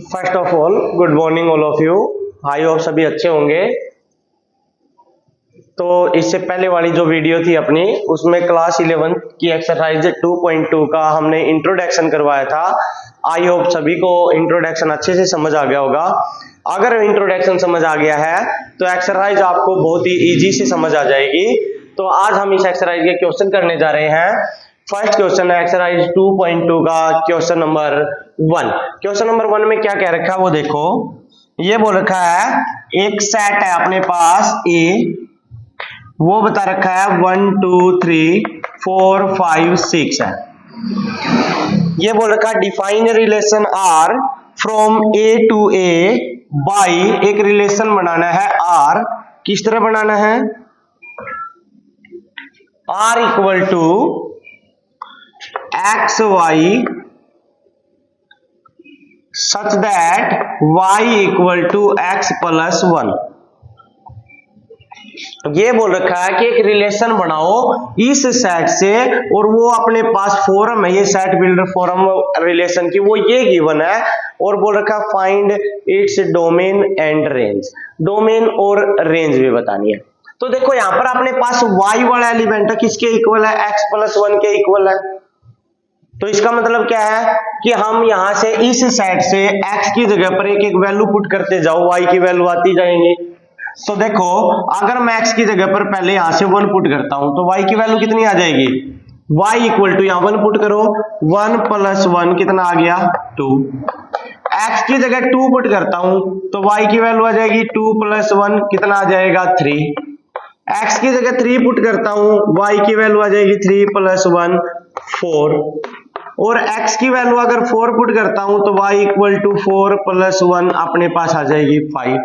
First of all good morning all of you. I hope सभी अच्छे होंगे। तो इससे पहले वाली जो वीडियो थी अपनी, उसमें क्लास 11 की एक्सरसाइज 2.2 का हमने इंट्रोडक्शन करवाया था। आई होप सभी को इंट्रोडक्शन अच्छे से समझ आ गया होगा। अगर इंट्रोडक्शन समझ आ गया है तो एक्सरसाइज आपको बहुत ही इजी से समझ आ जाएगी। तो आज हम इस एक्सरसाइज के क्वेश्चन करने जा रहे हैं। फर्स्ट क्वेश्चन है एक्सरसाइज 2.2 का क्वेश्चन नंबर 1। क्वेश्चन नंबर 1 में क्या कह रखा है वो देखो। ये बोल रखा है एक सेट है अपने पास ए, वो बता रखा है 1 2 3 4 5 6 है। ये बोल रखा है define relation R from A to A by, एक रिलेशन बनाना है आर। किस तरह बनाना है? R equal to X Y such that Y equal to X plus 1। ये बोल रखा है कि एक रिलेशन बनाओ इस सेट से, और वो अपने पास फॉर्म है, ये सेट बिल्डर फॉर्म रिलेशन की, वो ये गिवन है। और बोल रखा है find its domain and range. Domain और रेंज भी बतानी है। तो देखो यहां पर अपने पास y वाला एलिमेंट है, किसके इक्वल है? x प्लस 1 के इक्वल है। तो इसका मतलब क्या है कि हम यहां से इस सेट से x की जगह पर एक एक वैल्यू पुट करते जाओ, y की वैल्यू आती जाएंगी। तो देखो अगर मैं x की जगह पर पहले यहां से 1 पुट करता हूं तो y की वैल्यू कितनी आ जाएगी? y इक्वल टू यहां 1 पुट करो, 1 प्लस 1 कितना आ गया? 2। x की जगह 2 पुट करता हूं तो y की वैल्यू आ जाएगी 2 प्लस 1 कितना आ जाएगा? 3। x की जगह 3 पुट करता हूं, y की वैल्यू आ जाएगी 3 प्लस 1 4। और x की वैल्यू अगर 4 पुट करता हूं तो y इक्वल टू 4 प्लस 1 अपने पास आ जाएगी 5।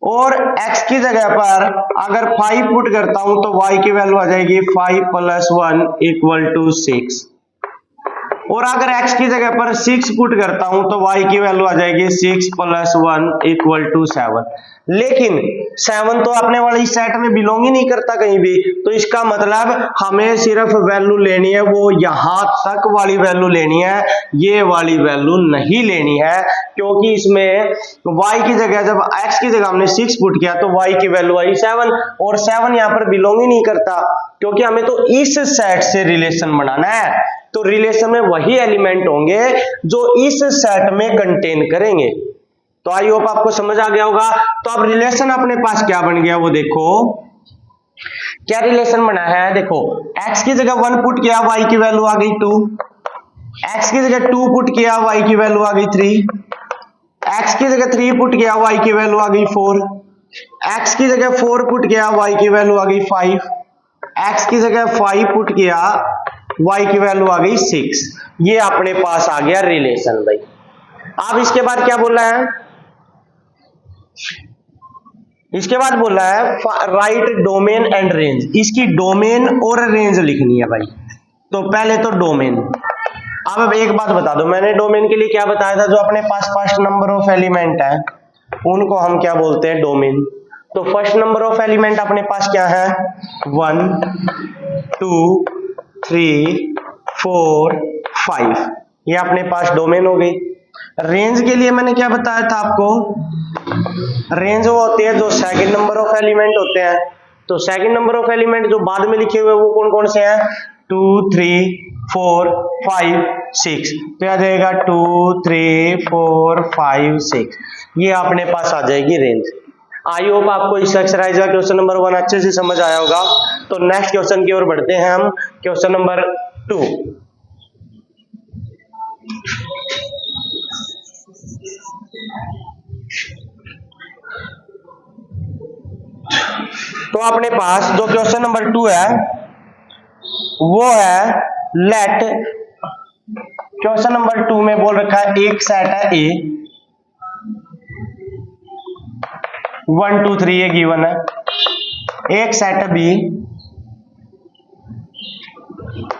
और x की जगह पर अगर 5 पुट करता हूं तो y की वैल्यू आ जाएगी 5 प्लस 1 इक्वल टू 6। और अगर x की जगह पर 6 पुट करता हूं तो y की वैल्यू आ जाएगी 6 प्लस 1 इक्वल टू 7। लेकिन 7 तो अपने वाली सेट में बिलोंग ही नहीं करता कहीं भी। तो इसका मतलब हमें सिर्फ वैल्यू लेनी है, वो यहां तक वाली वैल्यू लेनी है, ये वाली वैल्यू नहीं लेनी है। क्योंकि इसमें y की जगह जब x की जगह हमने 6 पुट किया तो y की वैल्यू आई 7, और 7 यहां पर बिलोंग ही नहीं करता, क्योंकि हमें तो इस सेट से रिलेशन बनाना है। तो रिलेशन में वही एलिमेंट होंगे जो इस सेट में कंटेन करेंगे। तो आई होप आपको समझ आ गया होगा। तो अब रिलेशन अपने पास क्या बन गया वो देखो। क्या रिलेशन बना है? देखो x की जगह 1 पुट किया, y की वैल्यू आ गई 2। x की जगह 2 पुट किया, y की वैल्यू आ गई 3। x की जगह 3 पुट किया, y की वैल्यू आ गई 4। x की जगह 4 पुट किया, y की वैल्यू आ गई 5। x की जगह 5 पुट किया, y की वैल्यू आ गई 6। ये अपने पास आ गया रिलेशन भाई। अब इसके बाद क्या बोला है? इसके बाद बोला है राइट डोमेन एंड रेंज। इसकी डोमेन और रेंज लिखनी है भाई। तो पहले तो डोमेन। अब एक बात बता दो, मैंने डोमेन के लिए क्या बताया था? जो अपने पास फर्स्ट नंबर ऑफ एलिमेंट है उनको हम क्या बोलते हैं? डोमेन। तो फर्स्ट नंबर ऑफ एलिमेंट अपने पास क्या है? 1 2 3 4 5। ये अपने पास डोमेन हो गई। रेंज के लिए मैंने क्या बताया था आपको? रेंज वो होती है जो सेकंड नंबर ऑफ एलिमेंट होते हैं। तो सेकंड नंबर ऑफ एलिमेंट जो बाद में लिखे हुए वो कौन कौन से हैं? 2 3 4 5 6। तो आ जाएगा 2 3 4 5 6। ये अपने पास आ जाएगी रेंज। आई होप आपको इस एक्सरसाइज का क्वेश्चन नंबर 1 अच्छे से समझ आया होगा। तो नेक्स्ट क्वेश्चन की ओर बढ़ते हैं हम। Question number 2। तो अपने पास जो क्वेश्चन नंबर 2 है वो है लेट। क्वेश्चन नंबर 2 में बोल रखा है एक सेट है ए, 1 2 3 ये गिवन है। एक सेट है बी,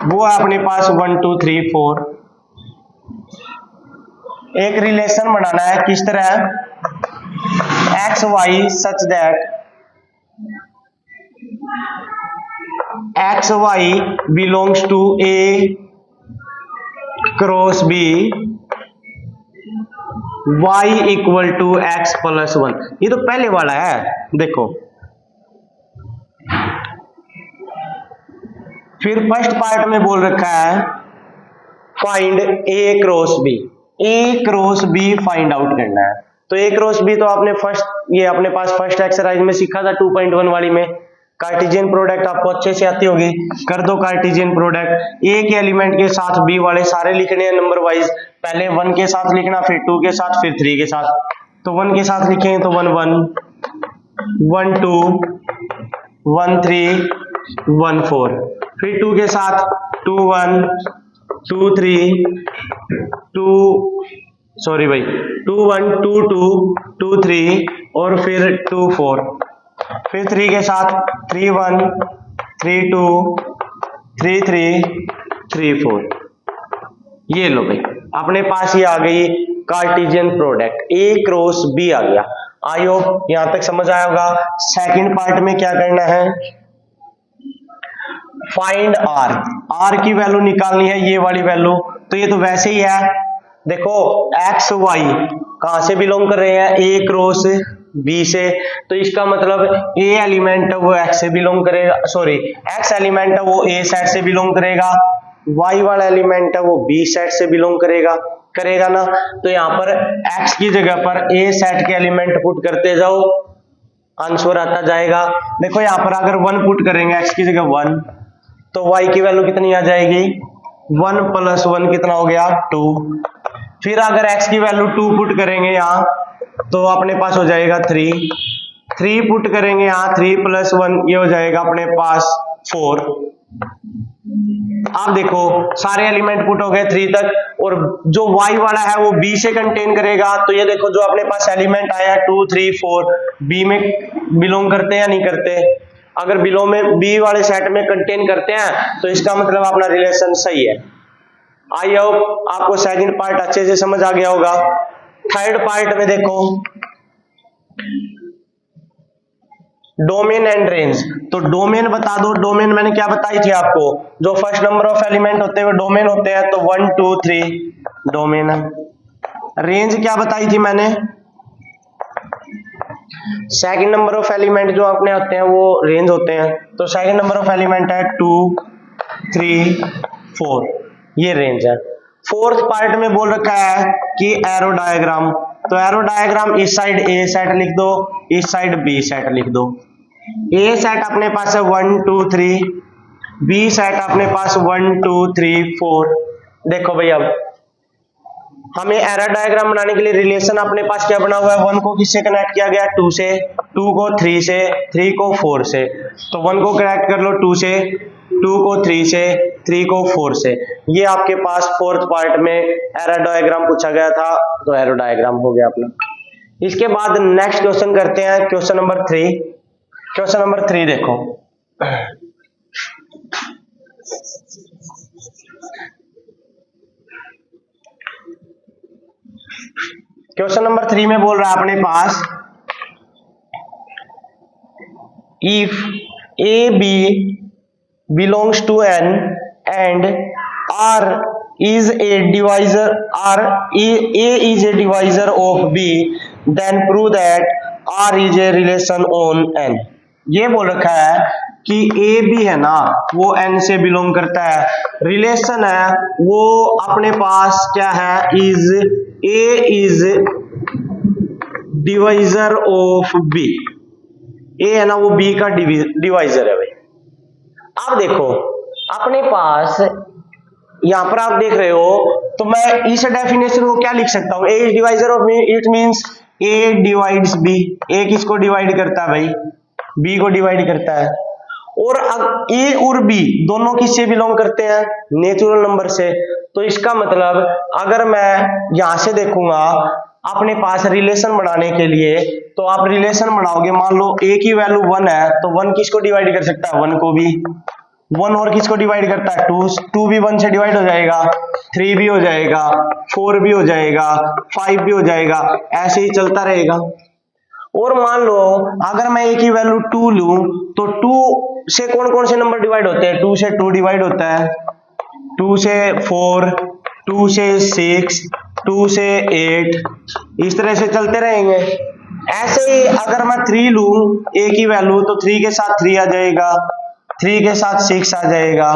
वो है अपने पास 1 2 3 4। एक रिलेशन बनाना है, किस तरह? X Y such that X Y belongs to A cross B y equal to X plus 1, ये तो पहले वाला है देखो। फिर फर्स्ट पार्ट में बोल रखा है फाइंड ए क्रॉस बी, ए क्रॉस बी फाइंड आउट करना है। तो ए क्रॉस बी तो आपने ये अपने पास फर्स्ट एक्सरसाइज में सीखा था 2.1 वाली में। कार्टेशियन प्रोडक्ट आपको अच्छे से आती होगी, कर दो कार्टेशियन प्रोडक्ट। ए के एलिमेंट के साथ बी वाले सारे लिखने हैं नंबर वाइज, पहले 1 के साथ लिखना, फिर 2 के साथ, फिर 3 के साथ। तो 1 के साथ लिखेंगे तो 1 1 1 2 1 3 1 4, फिर 2 के साथ 2 1 2 3 2 1 2 2 2 3 और फिर 2 4, फिर 3 के साथ 3 1 3 2 3 3 3 4। ये लो भाई, अपने पास ये आ गई कार्टेशियन प्रोडक्ट, ए क्रॉस बी आ गया। आई होप यहां तक समझ आया होगा। सेकंड पार्ट में क्या करना है, फाइंड आर, आर की वैल्यू निकालनी है, ये वाली वैल्यू। तो ये तो वैसे ही है, देखो एक्स वाई कहां से बिलोंग कर रहे हैं, ए क्रॉस बी से, तो इसका मतलब ए एलिमेंट है वो एक्स से बिलोंग करेगा, सॉरी एक्स एलिमेंट है वो ए सेट से बिलोंग करेगा, वाई वाला एलिमेंट है वो बी सेट से बिलोंग करेगा ना। तो यहाँ पर एक्स की जगह पर ए सेट के एलिमेंट पुट करते जाओ, आंसर आता जाएगा। देखो यहाँ पर अगर 1 पुट करेंगे एक्स की जगह 1, तो वाई की वैल्यू कितनी आ जाएगी, 1 प्लस 1 कितना हो गया 2। फिर अगर एक्स की वैल्यू 2 पुट करेंगे यहाँ, तो अपने पास हो जाएगा 3 पुट करेंगे यहाँ, 3 प्लस 1 ये हो जाएगा अपने पास 4। आप देखो सारे एलिमेंट पुट हो गए 3 तक, और जो y वाला है वो b से कंटेन करेगा। तो ये देखो जो अपने पास एलिमेंट आया 2 3 4 b में बिलोंग करते हैं या नहीं करते, अगर बिलो में b वाले सेट में कंटेन करते हैं तो इसका मतलब अपना रिलेशन सही है। आई होप आपको सेकंड पार्ट अच्छे से समझ आ गया होगा। थर्ड पार्ट में देखो डोमेन एंड रेंज, तो डोमेन बता दो। डोमेन मैंने क्या बताई थी आपको, जो फर्स्ट नंबर ऑफ एलिमेंट होते हैं वो डोमेन होते हैं, तो 1 2 3 डोमेन है। रेंज क्या बताई थी मैंने, सेकंड नंबर ऑफ एलिमेंट जो अपने होते हैं वो रेंज होते हैं। तो सेकंड नंबर ऑफ एलिमेंट है 2 3 4, ये रेंज है। फोर्थ पार्ट में बोल रखा है कि एरो डायग्राम, तो एरो डायग्राम इस साइड ए सेट लिख दो, इस साइड बी सेट लिख दो। ए सेट अपने पास है 1 2 3, बी सेट अपने पास 1 2 3 4। देखो भाई अब हमें एरर डायग्राम बनाने के लिए रिलेशन अपने पास क्या बना हुआ है, 1 को किससे कनेक्ट किया गया 2 से, 2 को 3 से, 3 को 4 से। तो 1 को कनेक्ट कर लो 2 से, 2 को 3 से, 3 को 4 से। ये आपके पास फोर्थ पार्ट में एरर डायग्राम पूछा गया था, तो एरर डायग्राम हो गया अपना। इसके बाद नेक्स्ट क्वेश्चन करते हैं, क्वेश्चन नंबर 3। क्वेश्चन नंबर 3 देखो, क्वेश्चन नंबर 3 में बोल रहा है अपने पास if a b belongs to n and r is a divisor, a is a divisor of b, then prove that r is a relation on n। ये बोल रखा है कि a b है ना वो n से बिलोंग करता है, रिलेशन है वो अपने पास क्या है, a is divisor of b, a है ना वो b का डिवाइजर है भाई। अब देखो अपने पास यहां पर आप देख रहे हो, तो मैं इस डेफिनेशन को क्या लिख सकता हूं, a is divisor of b, it means a divides b. A किसको डिवाइड करता है भाई, बी को डिवाइड करता है। और अब ए और बी दोनों किससे बिलोंग करते हैं, नेचुरल नंबर से। तो इसका मतलब अगर मैं यहां से देखूंगा अपने पास रिलेशन बनाने के लिए, तो आप रिलेशन बनाओगे, मान लो a की वैल्यू 1 है, तो 1 किसको डिवाइड कर सकता है, 1 को भी। 1 और किसको डिवाइड करता है, 2 भी 1 से डिवाइड हो जाएगा, 3 भी हो जाएगा, 4 भी हो जाएगा, 5 भी हो जाएगा, ऐसे ही चलता रहेगा। और मान लो अगर मैं a की वैल्यू 2 लूं, तो 2 से कौन कौन से नंबर डिवाइड होते हैं, 2 से 2 डिवाइड होता है, 2 से 4, 2 से 6, 2 से 8, इस तरह से चलते रहेंगे। ऐसे ही अगर मैं 3 लूं a की वैल्यू, तो 3 के साथ 3 आ जाएगा, 3 के साथ 6 आ जाएगा,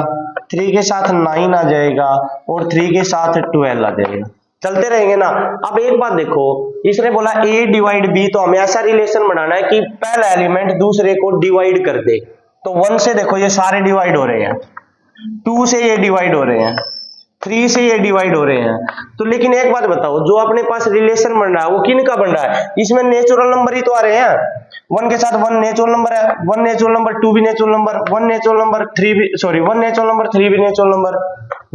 3 के साथ 9 आ जाएगा और 3 के साथ 12 आ जाएगा। चलते रहेंगे ना। अब एक बात देखो, इसने बोला a डिवाइड b, तो हमें ऐसा रिलेशन बनाना है कि पहला एलिमेंट दूसरे को डिवाइड कर दे। तो 1 से देखो ये सारे डिवाइड हो रहे हैं, 2 से ये डिवाइड हो रहे हैं, 3 से ये डिवाइड हो रहे हैं। तो लेकिन एक बात बताओ, जो अपने पास रिलेशन बन रहा है वो किन का बन रहा है? इसमें नेचुरल नंबर ही तो आ रहे हैं। 1 के साथ 1 नेचुरल नंबर है, 1 नेचुरल नंबर, 2 भी नेचुरल नंबर, 1 नेचुरल नंबर, 3 भी, सॉरी 1 नेचुरल नंबर, 3 भी नेचुरल नंबर,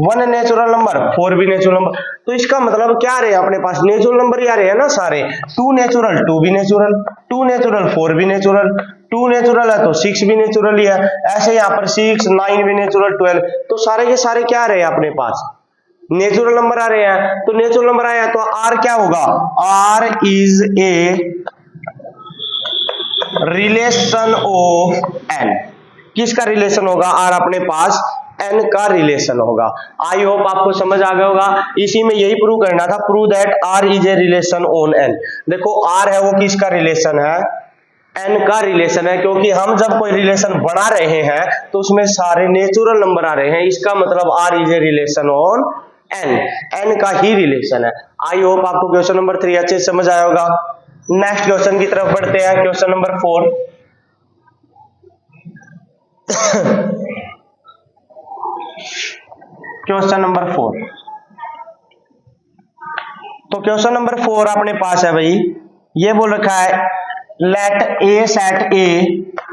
1 नेचुरल नंबर, 4 भी नेचुरल नंबर। तो इसका मतलब क्या आ रहे हैं अपने पास? नेचुरल नंबर ही आ रहे हैं ना सारे। 2 नेचुरल, 2 भी नेचुरल, 2 नेचुरल, 4 भी नेचुरल, 2 नेचुरल है तो 6 भी नेचुरल ही है। ऐसे यहाँ पर 6, 9 भी नेचुरल, 12, तो सारे के सारे क्या आ रहे हैं अपने पास? नेचुरल नंबर आ रहे हैं। तो नेचुरल नंबर आया तो आर क्या होगा? R is a relation of N. किसका रिलेशन होगा? आर अपने पास एन का रिलेशन होगा। आई होप आपको समझ आ गया होगा। इसी में यही प्रूव करना था, prove that R is a relation on N. देखो आर है वो किसका रिलेशन है? एन का रिलेशन है, क्योंकि हम जब कोई रिलेशन बना रहे हैं तो उसमें सारे नेचुरल नंबर आ रहे हैं। इसका मतलब R is a relation on N, N का ही रिलेशन है। आई होप आपको क्वेश्चन नंबर 3 अच्छे से समझ आया होगा। नेक्स्ट क्वेश्चन की तरफ बढ़ते हैं, क्वेश्चन नंबर 4। क्वेश्चन नंबर 4, तो क्वेश्चन नंबर 4 अपने पास है भाई, ये बोल रखा है let A set A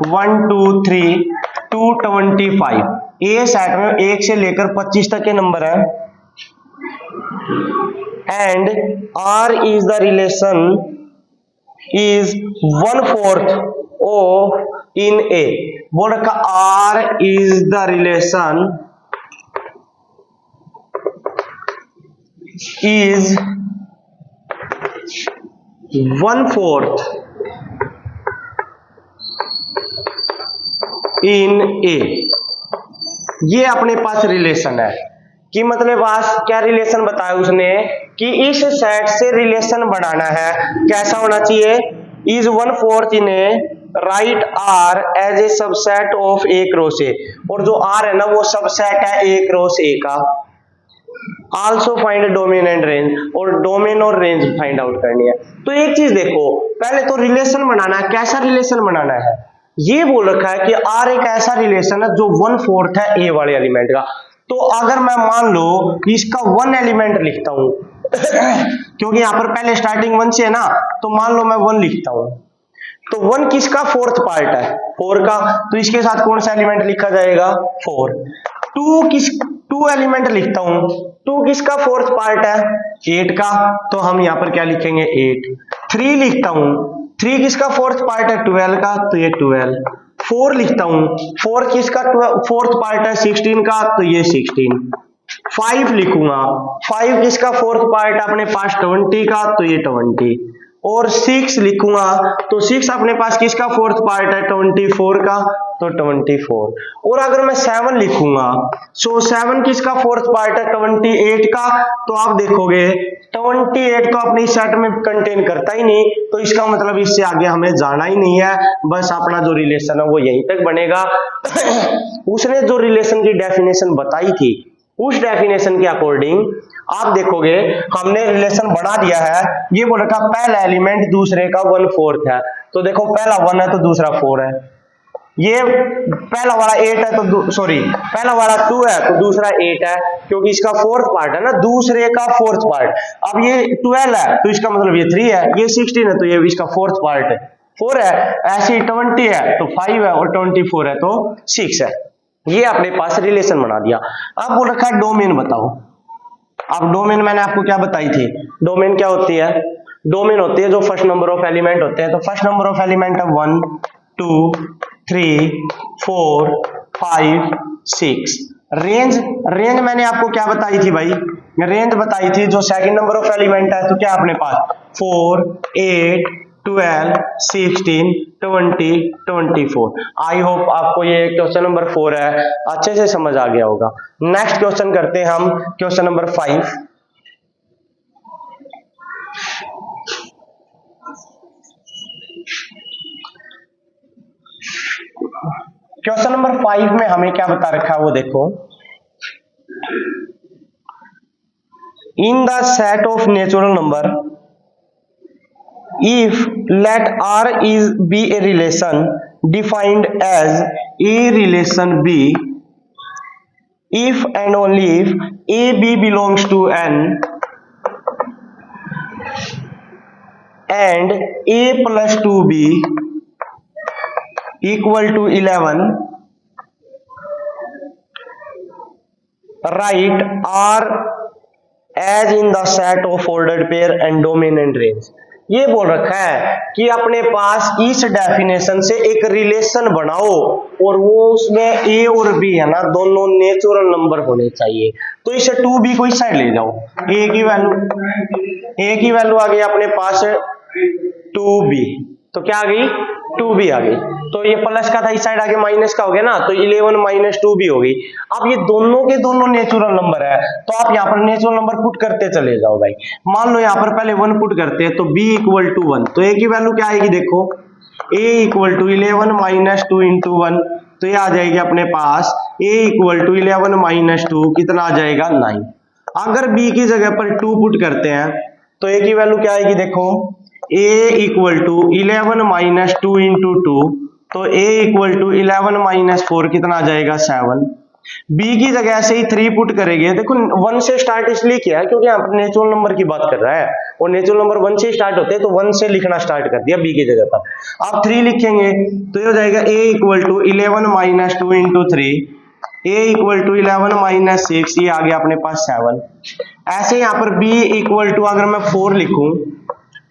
1 2 3 to 25। A set में 1 से लेकर 25 तक के नंबर है, and R is the relation is 1/4 of in A। बोल रखा R is the relation is 1/4 in A। ये अपने पास रिलेशन है कि मतलब आज क्या रिलेशन बताया उसने कि इस सेट से रिलेशन बनाना है। कैसा होना चाहिए? Is 1/4 in A, right R as a subset of A cross A. और जो आर है ना वो सबसेट है ए क्रॉस ए का। Also find domain and range, और डोमेन और रेंज फाइंड आउट करनी है। तो एक चीज देखो, पहले तो रिलेशन बनाना है। कैसा रिलेशन बनाना है? ये बोल रखा है कि आर एक ऐसा रिलेशन है जो 1/4 है ए वाले एलिमेंट का। तो अगर मैं मान लो इसका 1 एलिमेंट लिखता हूं क्योंकि यहां पर पहले स्टार्टिंग 1 से है ना, तो मान लो मैं 1 लिखता हूं, तो 1 किसका 4th पार्ट है? 4 का, तो इसके साथ कौन सा एलिमेंट लिखा जाएगा? 4। 2 एलिमेंट लिखता हूं, 2 किसका 4th पार्ट है? 8 का, तो हम यहां पर क्या लिखेंगे? 8। 3 लिखता हूं, 3 किसका 4th पार्ट है? 12 का, तो ये 12। 4 लिखता हूं, 4 किसका 4th पार्ट है? 16 का, तो ये 16। 5 लिखूंगा, 5 किसका 4th पार्ट है अपने पास? 20 का, तो ये 20। और 6 लिखूंगा, तो 6 अपने पास किसका 4th पार्ट है? 24 का, तो 24। और अगर मैं 7 लिखूंगा, सो 7 किसका 4th पार्ट है? 28 का, तो आप देखोगे 28 तो अपने सेट में कंटेन करता ही नहीं, तो इसका मतलब इससे आगे हमें जाना ही नहीं है, बस अपना जो रिलेशन है वो यहीं तक बनेगा। उसने जो रिलेशन की डेफिनेशन बताई थी, उस डेफिनेशन के अकॉर्डिंग आप देखोगे हमने रिलेशन बना दिया है। ये बोल रखा पहला एलिमेंट दूसरे का 1/4 है, तो देखो पहला 1 है तो दूसरा 4 है। ये पहला वाला 8 है तो सॉरी पहला वाला 2 है तो दूसरा 8 है, क्योंकि इसका 4th पार्ट है ना, दूसरे का 4th पार्ट। अब ये 12 है तो इसका मतलब ये 3 है, ये 16 है तो ये इसका 4th पार्ट है 4 है, ऐसे 20 है तो 5 है, और 24 है तो 6 है। ये अपने पास रिलेशन बना दिया। अब बोल रखा है डोमेन बताओ। अब डोमेन मैंने आपको क्या बताई थी? डोमेन क्या होती है? डोमेन होती है जो फर्स्ट नंबर ऑफ एलिमेंट होते हैं। तो फर्स्ट नंबर ऑफ एलिमेंट है 1 2 3 4 5 6। रेंज, रेंज मैंने आपको क्या बताई थी भाई? रेंज बताई थी जो सेकंड नंबर ऑफ एलिमेंट है, तो क्या अपने पास 4 8 12 16 20 24। आई होप आपको ये क्वेश्चन नंबर 4 है अच्छे से समझ आ गया होगा। नेक्स्ट क्वेश्चन करते हैं हम, क्वेश्चन नंबर 5। क्वेश्चन नंबर 5 में हमें क्या बता रखा है वो देखो, in the set of natural number if let R is be a relation defined as a relation B if and only if A B belongs to N and A plus 2B equal to 11, write R as in the set of ordered pair and domain and range। ये बोल रखा है कि अपने पास इस definition से एक relation बनाओ और वो उसमें ए और बी है ना दोनों नेचुरल नंबर होने चाहिए। तो इसे 2b को इस साइड ले जाओ, ए की वैल्यू आ गई अपने पास 2b, तो क्या आ गई 2b आ गई। तो ये प्लस का था इस साइड आगे माइनस का हो गया ना, तो 11 माइनस 2b हो गई। अब ये दोनों के दोनों नेचुरल नंबर है, तो आप यहाँ पर नेचुरल नंबर पुट करते चले जाओ भाई। मान लो यहाँ पर पहले 1 पुट करते हैं, तो b इक्वल टू 1, तो a की वैल्यू क्या आएगी देखो, a equal to 11 minus 2 into 1, तो ये आ जाएगी अपने पास a इक्वल टू 11 माइनस 2 कितना आ जाएगा 9। अगर b की जगह पर 2 पुट करते हैं तो a की वैल्यू क्या आएगी देखो, a equal to 11 minus 2 into 2, तो a इक्वल टू 11 माइनस 4 कितना आ जाएगा 7। b की जगह से ही 3 पुट करेंगे, देखो 1 से स्टार्ट इसलिए किया है क्योंकि यहाँ पर नेचुरल नंबर की बात कर रहा है और नेचुरल नंबर 1 से स्टार्ट होते हैं, तो 1 से लिखना स्टार्ट कर दिया b की जगह पर। आप 3 लिखेंगे तो ये हो जाएगा a equal to 11 minus 2 into 3, a equal to 11 minus 6, ये आ गया अपने पास 7। ऐसे यहाँ पर b इक्वल टू अगर मैं 4 लिखूं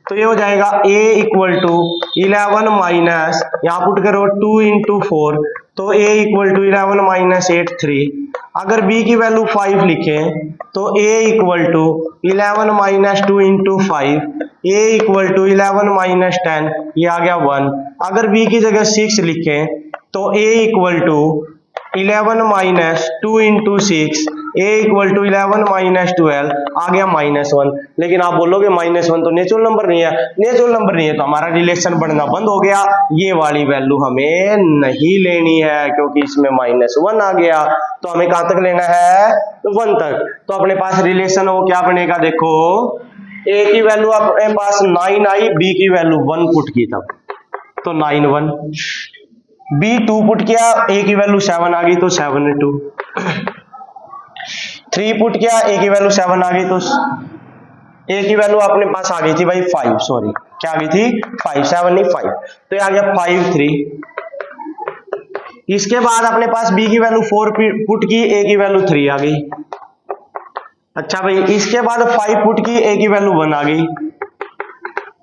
तो ये हो जाएगा a इक्वल टू 11 माइनस, यहाँ पुट करो 2 इंटू 4, तो a इक्वल टू 11 माइनस 8 3। अगर b की वैल्यू 5 लिखें तो a equal to 11 minus 2 into 5, a equal to 11 minus 10, ये आ गया 1। अगर b की जगह 6 लिखें तो a equal to 11 minus 2 into 6, a equal to 11 minus 12, आ गया -1। लेकिन आप बोलोगे -1 तो नेचुरल नंबर नहीं है, नेचुरल नंबर नहीं है तो हमारा रिलेशन बनना बंद हो गया, ये वाली वैल्यू हमें नहीं लेनी है क्योंकि इसमें -1 आ गया। तो हमें कहां तक लेना है, 1 तक। तो अपने पास रिलेशन हो क्या बनेगा देखो, a की वैल्यू अपने पास 9 आई, b की वैल्यू 1 पुट की तब, तो 9 1, b 2 पुट किया, a की वैल्यू 7 आ गई तो 7 2, 3 पुट किया, a की वैल्यू 7 आ गई तो a की वैल्यू अपने पास आ गई थी भाई 5, सॉरी क्या आ गई थी 5, 7 नहीं 5, तो ये आ गया 5 3। इसके बाद अपने पास b की वैल्यू 4 पुट की, a की वैल्यू 3 आ गई। अच्छा भाई इसके बाद 5 पुट की, a की वैल्यू 1 आ गई,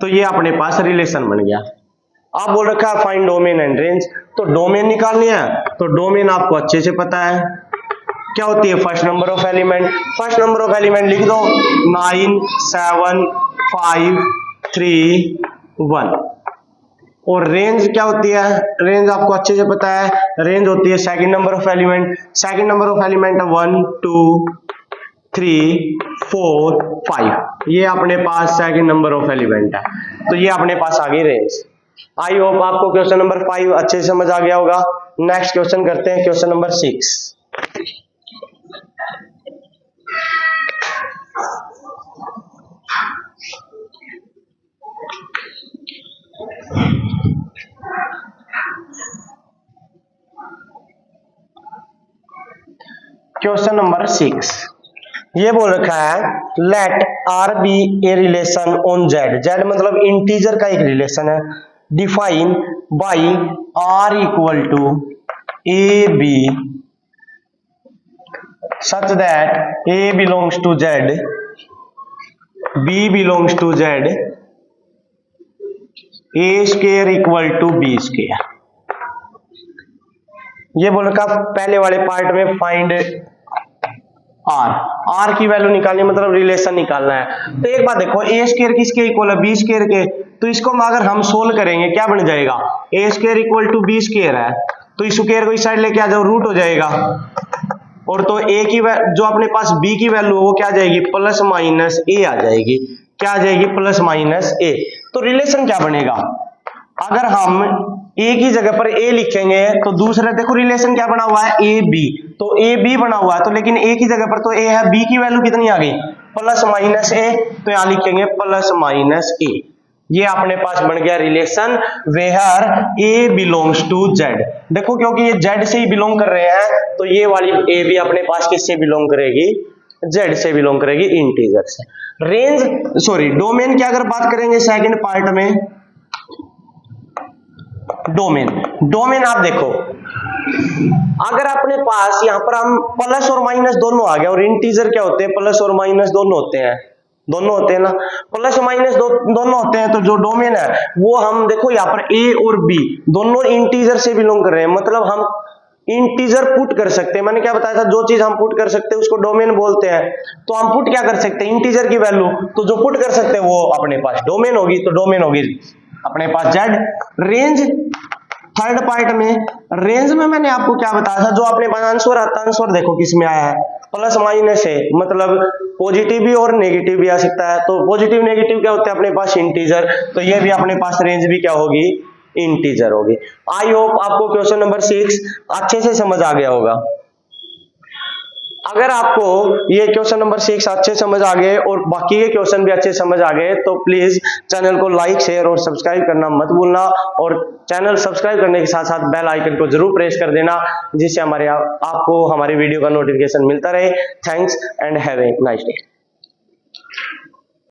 तो ये अपने पास रिलेशन बन गया। आप बोल रखा है फाइंड डोमेन एंड रेंज, तो डोमेन निकालनी है, तो डोमेन आपको अच्छे से पता है क्या होती है, first number of element. First number of element लिख दो 9 7 5 3 1। और रेंज क्या होती है, रेंज आपको अच्छे से पता है, रेंज होती है second number of element. Second number of element 1 2 3 4 5, ये अपने पास सेकंड नंबर ऑफ एलिमेंट है, तो ये अपने पास आ गई रेंज। आई होप आपको क्वेश्चन नंबर 5 अच्छे से समझ आ गया होगा। नेक्स्ट क्वेश्चन करते हैं, क्वेश्चन नंबर 6। क्वेश्चन नंबर 6 ये बोल रखा है let R be a relation on Z, Z मतलब इंटीजर का एक रिलेशन है, define by R equal to a b such that a belongs to Z, b belongs to Z, a square equal to b square. ये बोल रखा पहले वाले part में फाइंड आर, आर की वैल्यू निकालनी मतलब रिलेशन निकालना है। तो एक बात देखो, ए स्क्वायर किसके इक्वल है, बी स्क्वायर के, तो इसको अगर हम सोल्व करेंगे क्या बन जाएगा, a square equal to b square है, तो इस स्क्वायर को इस साइड लेके आ जाओ, रूट हो जाएगा। और तो ए की जो अपने पास बी की वैल्यू है वो क्या आ जाएगी, प्लस माइनस ए आ जाएगी, क्या आ जाएगी प्लस माइनस ए। तो रिलेशन क्या बनेगा, अगर हम ए की जगह पर ए लिखेंगे तो दूसरा देखो रिलेशन क्या बना हुआ है, ए बी, तो ए बी बना हुआ है, तो लेकिन ए की जगह पर तो ए है, बी की वैल्यू कितनी आ गई, प्लस माइनस ए, तो यहां लिखेंगे प्लस माइनस ए। ये अपने पास बन गया relation where a belongs to Z. देखो क्योंकि ये जेड से ही बिलोंग कर रहे हैं तो ये वाली ए भी अपने पास किससे बिलोंग करेगी, जेड से बिलोंग करेगी, इंटीजर से। रेंज सॉरी डोमेन की अगर बात करेंगे सेकंड पार्ट में, डोमेन आप देखो, अगर अपने पास यहां पर हम प्लस और माइनस दोनों आ गया, और इंटीजर क्या होते हैं, प्लस और माइनस दोनों होते हैं ना, प्लस माइनस दोनों होते हैं, तो जो डोमेन है वो हम देखो यहाँ पर ए और बी दोनों इंटीजर से बिलोंग कर रहे हैं, मतलब हम इंटीजर पुट कर सकते हैं। मैंने क्या बताया था, जो चीज हम पुट कर सकते हैं उसको डोमेन बोलते हैं। तो हम पुट क्या कर सकते हैं, इंटीजर की वैल्यू, तो जो पुट कर सकते हैं वो अपने पास डोमेन होगी, तो डोमेन होगी अपने पास जेड। रेंज थर्ड पार्ट में, रेंज में मैंने आपको क्या बताया था, जो अपने पास आंसर आता है, आंसर देखो किस में आया है, प्लस माइनस है, मतलब पॉजिटिव भी और नेगेटिव भी आ सकता है। तो पॉजिटिव नेगेटिव क्या होते हैं अपने पास, इंटीजर, तो ये भी अपने पास रेंज भी क्या होगी, इंटीजर होगी। आई होप आपको क्वेश्चन नंबर 6 अच्छे से समझ आ गया होगा। अगर आपको ये क्वेश्चन नंबर 6 अच्छे समझ आ गए और बाकी के क्वेश्चन भी अच्छे समझ आ गए तो प्लीज चैनल को लाइक शेयर और सब्सक्राइब करना मत भूलना, और चैनल सब्सक्राइब करने के साथ साथ बेल आइकन को जरूर प्रेस कर देना, जिससे आपको हमारी वीडियो का नोटिफिकेशन मिलता रहे। Thanks and have a nice day.